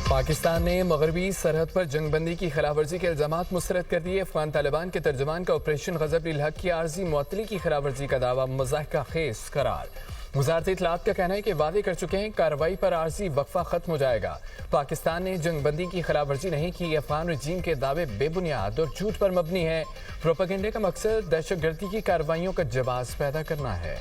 पाकिस्तान ने मगरबी सरहद पर जंग बंदी की खिलाफ वर्जी के इल्जामात मुस्तरद कर दिए। अफगान तालिबान के तर्जुमान का ऑपरेशन गजब लिल हक की आर्जी मुअत्तली की खिलाफ वर्जी का दावा मज़ाहिका खेज करार। वज़ारत इत्तलात का कहना है कि वादे कर चुके हैं कार्रवाई पर आर्जी वक्फा खत्म हो जाएगा। पाकिस्तान ने जंग बंदी की खिलाफ वर्जी नहीं की। अफगान रजीम के दावे बेबुनियाद और झूठ पर मबनी है। प्रोपेगेंडे का मकसद दहशतगर्दी की कार्रवाइयों का जवाब पैदा करना है।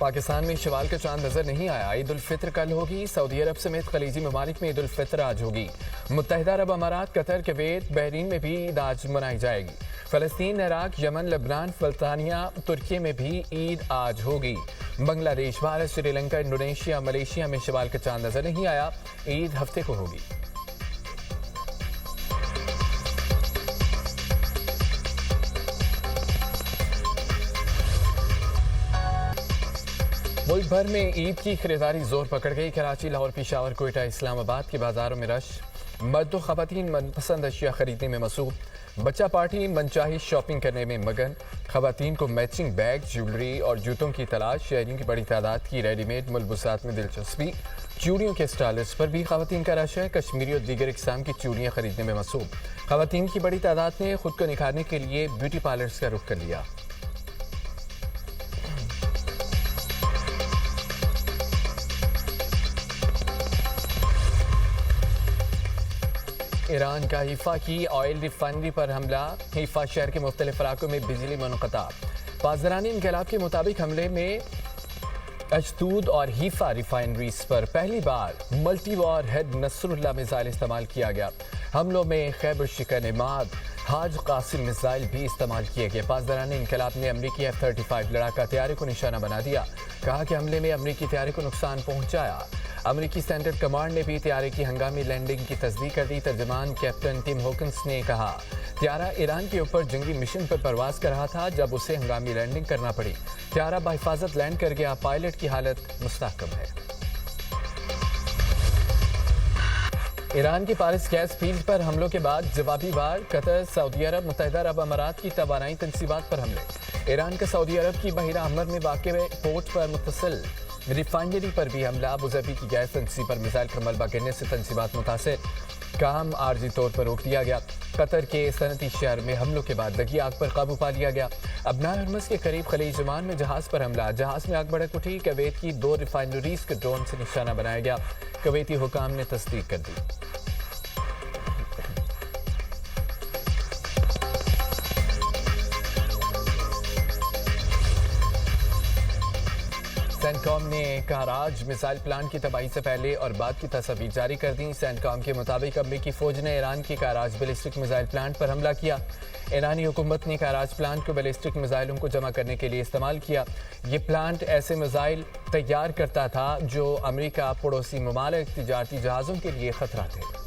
पाकिस्तान में शवाल का चांद नजर नहीं आया। ईद उल फित्र कल होगी। सऊदी अरब समेत खलीजी ममालिक में ईद उल फित्र आज होगी। मुत्तहिदा अरब अमारात, कतर, कुवैत, बहरीन में भी ईद आज मनाई जाएगी। फलस्तीन, इराक, यमन, लेबनान, बल्तानिया, तुर्की में भी ईद आज होगी। बांग्लादेश, भारत, श्रीलंका, इंडोनेशिया, मलेशिया में शवाल का चांद नजर नहीं आया। ईद हफ्ते को होगी। मुल्क भर में ईद की खरीदारी जोर पकड़ गई। कराची, लाहौर, पेशावर, कोयटा, इस्लामाबाद के बाजारों में रश। मर्द और खवातीन मनपसंद अशिया खरीदने में मसरूफ। बच्चा पार्टी मनचाही शॉपिंग करने में मगन। खवातीन को मैचिंग बैग, ज्वेलरी और जूतों की तलाश। शहरियों की बड़ी तादाद की रेडीमेड मुलबुसात में दिलचस्पी। चूड़ियों के स्टॉल्स पर भी खवातीन का रश है। कश्मीरी और दीगर इकसाम की चूड़ियाँ खरीदने में मसरूफ। खवातीन की बड़ी तादाद ने खुद को निखारने के लिए ब्यूटी पार्लर्स का रुख कर लिया। ईरान का हिफा की ऑयल रिफाइनरी पर हमला। हिफा शहर के मुख्तलिफ इलाकों में बिजली मुनक़ता। पासदारानी इनकलाब के मुताबिक हमले में अशदूद और हिफा रिफाइनरीज पर पहली बार multi warhead Nasrallah missile इस्तेमाल किया गया। हमलों में खैबर शिकन-ए-माद, हाज कासिम मिसाइल भी इस्तेमाल किए गए। पासदारानी इनकलाब ने अमरीकी F-35 लड़ाका तैयारे को निशाना बना दिया। कहा कि हमले में अमरीकी तैयारे को नुकसान पहुंचाया। अमरीकी सेंट्रल कमांड ने भी तैयारे की हंगामी लैंडिंग की तस्दीक कर दी। तर्जमान कैप्टन टिम हॉकिंस ने कहा, तैयारा ईरान के ऊपर जंगी मिशन पर परवाज कर रहा था जब उसे हंगामी लैंडिंग करना पड़ी। तैयारा बहिफाजत लैंड कर गया। पायलट की हालत मुस्तहकम है। ईरान की पारिस गैस फील्ड पर हमलों के बाद जवाबी वार। कतर, सऊदी अरब, मुत्तहिदा अरब अमारात की तवानाई तंसीबात पर हमले। ईरान का सऊदी अरब की बहिरा अहमर में वाक़े पोर्ट पर मुत्तसिल रिफाइनरी पर भी हमला। अबूज़बी की गैस तंसीब पर मिसाइल का मलबा गिरने से तंसीबात मुतासिर। काम आर्जी तौर पर रोक दिया गया। कतर के सनती शहर में हमलों के बाद लगी आग पर काबू पा लिया गया। अबनाए हरमज़ के करीब खलीज ओमान में जहाज पर हमला। जहाज में आग भड़क उठी। कुवैत की 2 रिफाइनरीज के ड्रोन से निशाना बनाया गया। कुवैती हुकाम ने तस्दीक कर दी। सेंटकॉम ने कराज मिसाइल प्लांट की तबाही से पहले और बाद की तस्वीर जारी कर दी। सेंटकॉम के मुताबिक अमरीकी फौज ने ईरान की कराज बैलिस्टिक मिसाइल प्लांट पर हमला किया। ईरानी हुकूमत ने कराज प्लांट को बैलिस्टिक मिसाइलों को जमा करने के लिए इस्तेमाल किया। ये प्लांट ऐसे मिसाइल तैयार करता था जो अमरीका, पड़ोसी ममालिक, तिजारती जहाज़ों के लिए खतरा थे।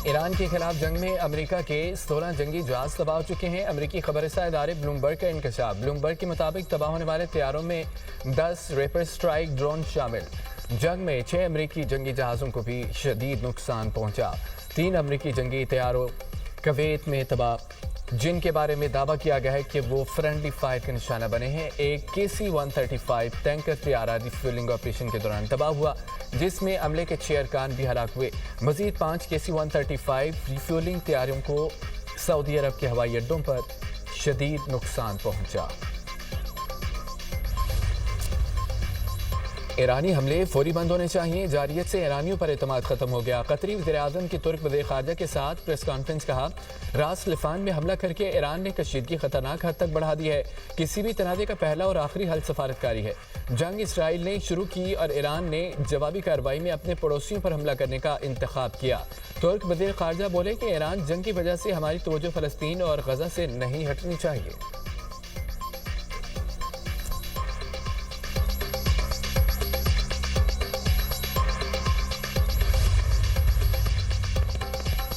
ईरान के खिलाफ जंग में अमेरिका के 16 जंगी जहाज तबाह हो चुके हैं। अमेरिकी खबरसां इदारे ब्लूमबर्ग का इंकशाफ। ब्लूमबर्ग के मुताबिक तबाह होने वाले तैयारों में 10 रेपर स्ट्राइक ड्रोन शामिल। जंग में 6 अमेरिकी जंगी जहाज़ों को भी शदीद नुकसान पहुंचा। 3 अमेरिकी जंगी तैयारों कुवैत में तबाह, जिनके बारे में दावा किया गया है कि वो फ्रेंडली फायर का निशाना बने हैं। एक KC-135 टैंकर तैयारा रिफ्यूलिंग ऑपरेशन के दौरान तबाह हुआ, जिसमें अमले के 6 अरकान भी हलाक हुए। मजीद 5 KC-135 रिफ्यूलिंग तैयारों को सऊदी अरब के हवाई अड्डों पर शदीद नुकसान पहुंचा। ईरानी हमले फौरी बंद होने चाहिए। जारियत से ईरानियों पर एतमाद खत्म हो गया। कतरी वज़ीर-ए-आज़म की तुर्क वज़ीर ख़ारजा के साथ प्रेस कॉन्फ्रेंस। कहा, रास लिफान में हमला करके ईरान ने कशीदगी खतरनाक हद तक बढ़ा दी है। किसी भी तनाज़े का पहला और आखिरी हल सफारतकारी है। जंग इसराइल ने शुरू की और ईरान ने जवाबी कार्रवाई में अपने पड़ोसियों पर हमला करने का इंतखाब किया। तुर्क वज़ीर ख़ारजा बोले कि ईरान जंग की वजह से हमारी तवज्जो फ़लस्तीन और गज़ा से नहीं हटनी चाहिए।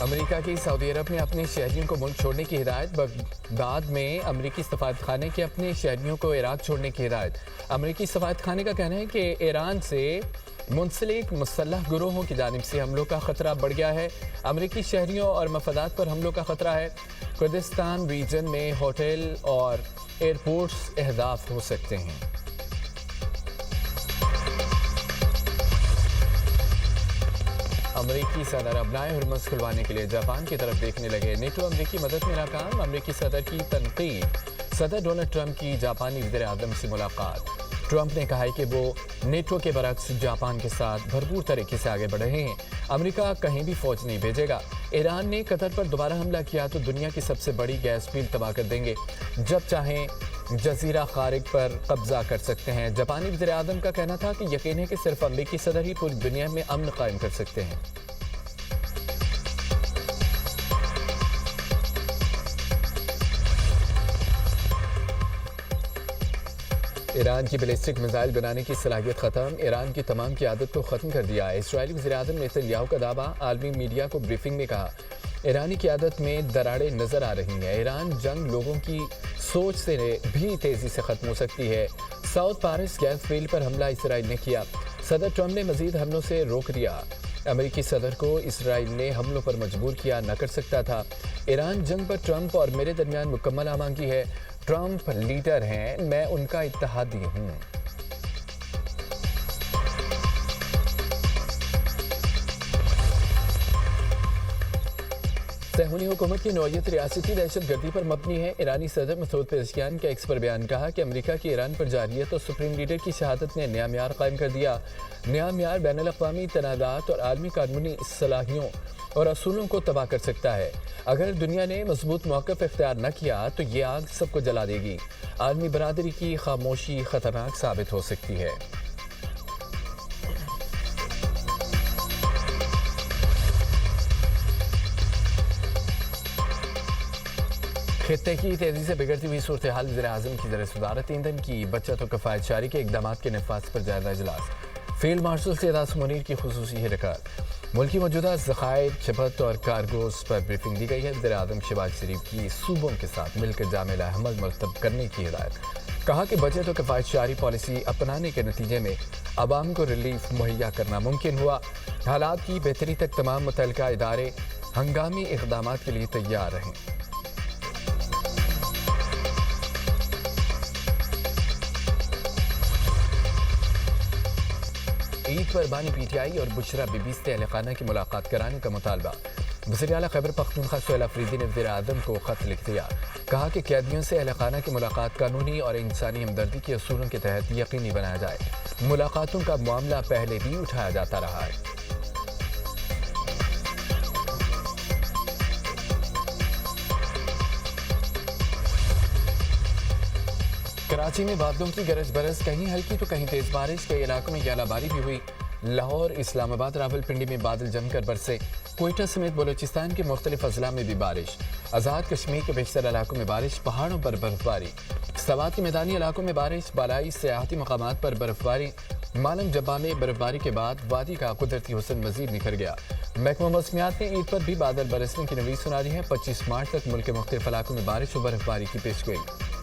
امریکہ کی سعودی عرب میں اپنے شہریوں کو ملک چھوڑنے کی ہدایت بغداد میں امریکی سفارت خانے کے اپنے شہریوں کو عراق چھوڑنے کی ہدایت امریکی سفارت خانے کا کہنا ہے کہ ایران سے منسلک مسلح گروہوں کی جانب سے حملوں کا خطرہ بڑھ گیا ہے امریکی شہریوں اور مفادات پر حملوں کا خطرہ ہے کردستان ریجن میں ہوٹل اور ایئرپورٹس اہداف ہو سکتے ہیں امریکی صدر ابنائے ہرمز کھلوانے کے لیے جاپان کی طرف دیکھنے لگے نیٹو امریکی مدد میں ناکام امریکی صدر کی تنقید صدر ڈونلڈ ٹرمپ کی جاپانی وزیر اعظم سے ملاقات ٹرمپ نے کہا ہے کہ وہ نیٹو کے برعکس جاپان کے ساتھ بھرپور طریقے سے آگے بڑھ رہے ہیں امریکہ کہیں بھی فوج نہیں بھیجے گا ایران نے قطر پر دوبارہ حملہ کیا تو دنیا کی سب سے بڑی گیس فیلڈ تباہ کر دیں گے جب چاہیں جزیرہ خارق پر قبضہ کر سکتے ہیں جاپانی وزیر اعظم کا کہنا تھا کہ یقین ہے کہ صرف امریکی صدر ہی پوری دنیا میں امن قائم کر سکتے ہیں ایران کی بیلسٹک میزائل بنانے کی صلاحیت ختم ایران کی تمام قیادت کو ختم کر دیا اسرائیلی وزیر اعظم نیتن یاہو کا دعویٰ عالمی میڈیا کو بریفنگ میں کہا ایرانی قیادت میں دراڑیں نظر آ رہی ہیں ایران جنگ لوگوں کی سوچ سے بھی تیزی سے ختم ہو سکتی ہے ساؤتھ پارس گیس فیلڈ پر حملہ اسرائیل نے کیا صدر ٹرمپ نے مزید حملوں سے روک دیا امریکی صدر کو اسرائیل نے حملوں پر مجبور کیا نہ کر سکتا تھا ایران جنگ پر ٹرمپ اور میرے درمیان مکمل آمادگی ہے ٹرمپ لیڈر ہیں میں ان کا اتحادی ہوں صہیونی حکومت کی نوعیت ریاستی دہشت گردی پر مبنی ہے ایرانی صدر مسعود پزشکیان کا ایکس پر بیان کہا کہ امریکہ کی ایران پر جارحیت اور سپریم لیڈر کی شہادت نے نیا معیار قائم کر دیا نیا معیار بین الاقوامی تنازعات اور عالمی قانونی صلاحیوں اور اصولوں کو تباہ کر سکتا ہے اگر دنیا نے مضبوط موقف اختیار نہ کیا تو یہ آگ سب کو جلا دے گی عالمی برادری کی خاموشی خطرناک ثابت ہو سکتی ہے خطے کی تیزی سے بگڑتی ہوئی صورتحال وزیر اعظم کی زیر صدارت ایندھن کی بچت و کفایت جاری کے اقدامات کے نفاذ پر جائزہ اجلاس فیلڈ مارشل سیداس منیر کی خصوصی ہدایت ملکی موجودہ ذخائر کھپت اور کارگوز پر بریفنگ دی گئی ہے وزیر اعظم شہباز شریف کی صوبوں کے ساتھ مل کر جامع عمل مرتب کرنے کی ہدایت کہا کہ بچت و کفایت جاری پالیسی اپنانے کے نتیجے میں عوام کو ریلیف مہیا کرنا ممکن ہوا حالات کی بہتری تک تمام متعلقہ ادارے ہنگامی اقدامات کے لیے تیار رہیں عید پر بانی پی ٹی آئی اور بشرا بی بی سے اہل خانہ کی ملاقات کرانے کا مطالبہ وزیر اعلیٰ خیبر پختونخوا سہیل آفریدی نے وزیر اعظم کو خط لکھ دیا کہا کہ قیدیوں سے اہل خانہ کی ملاقات قانونی اور انسانی ہمدردی کے اصولوں کے تحت یقینی بنایا جائے ملاقاتوں کا معاملہ پہلے بھی اٹھایا جاتا رہا ہے کراچی میں بادلوں کی گرج برس کہیں ہلکی تو کہیں تیز بارش کئی علاقوں میں ژالہ باری بھی ہوئی لاہور اسلام آباد راولپنڈی میں بادل جم کر برسے کوئٹہ سمیت بلوچستان کے مختلف اضلاع میں بھی بارش آزاد کشمیر کے بیشتر علاقوں میں بارش پہاڑوں پر برف باری سوات کے میدانی علاقوں میں بارش بالائی سیاحتی مقامات پر برف باری مالم جبہ میں برف باری کے بعد وادی کا قدرتی حسن مزید نکھر گیا محکمہ موسمیات نے عید پر بھی بادل برسنے کی نوید سنا دی ہے 25 مارچ تک ملک کے مختلف علاقوں میں بارش و برف باری کی پیشگوئی